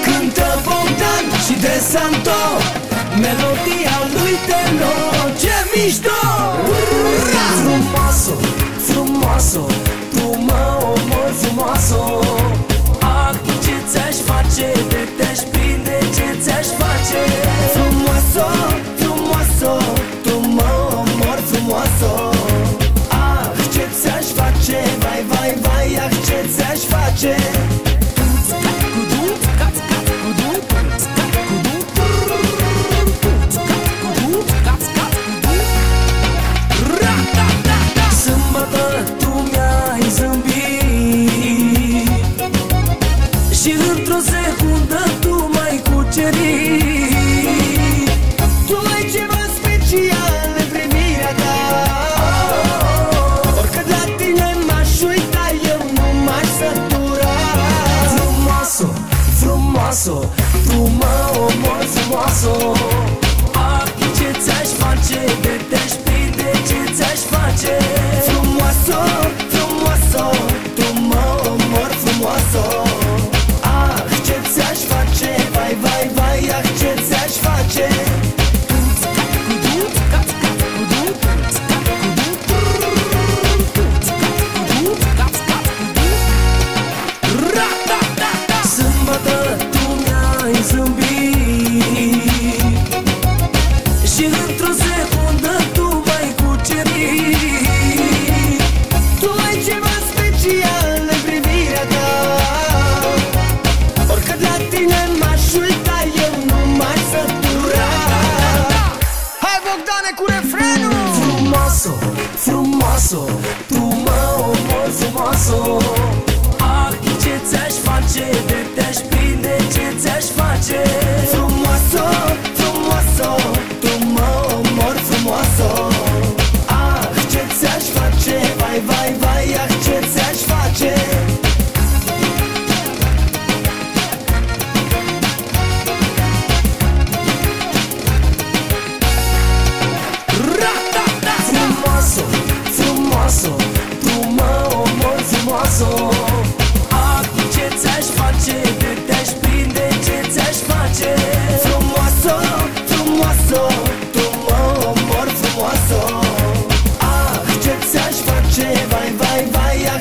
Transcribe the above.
Cântă Bogdan și De Santo, melodia lui Teno, ce mișto! Frumoasă, frumoasă, tu mă omori frumoasă. Ah, ce ți-aș face, de te-aș prinde, ce ți-aș face. Frumoasă, frumoasă, tu mă omori frumoasă. Ah, ce ți-aș face, vai, vai, vai, ah, ce ți-aș face. Și într-o secundă tu m-ai cucerit. Tu ai ceva special în privirea ta. Oricât la tine m-aș uita, eu nu m-aș sătura. Frumoasă, frumoasă, tu mă omori frumoasă. Ah, ce ți-aș face, de te-aș prinde, ce ți-aș face. Frumoasă, frumoasă, tu mă omori frumoasă. Vai, vai, vai, ah, ce ți-aș face. Sâmbătă tu mi-ai zâmbit și într-o secundă tu m-ai cucerit. Tu ai ceva special în privirea ta. Oricât la tine m-aș uita, eu nu m-aș sătura. Hai Bogdane cu refrenul! Frumoasă, frumoasă, tu mă omori frumoasă. Ah, ce ți-aș face, de te-aș prinde, ce ți-aș face. Frumoasă, frumoasă, tu mă omori frumoasă. Ah, ce ți-aș face, vai, vai, vai, ah, ce ți-aș face. Frumoasă, tu mă omori frumoasă. Ah, ce ți-aș face, de te-aș prinde, ce ți-aș face. Frumoasă, frumoasă, tu mă omori frumoasă. Ah, ce ți-aș face, vai, vai, vai.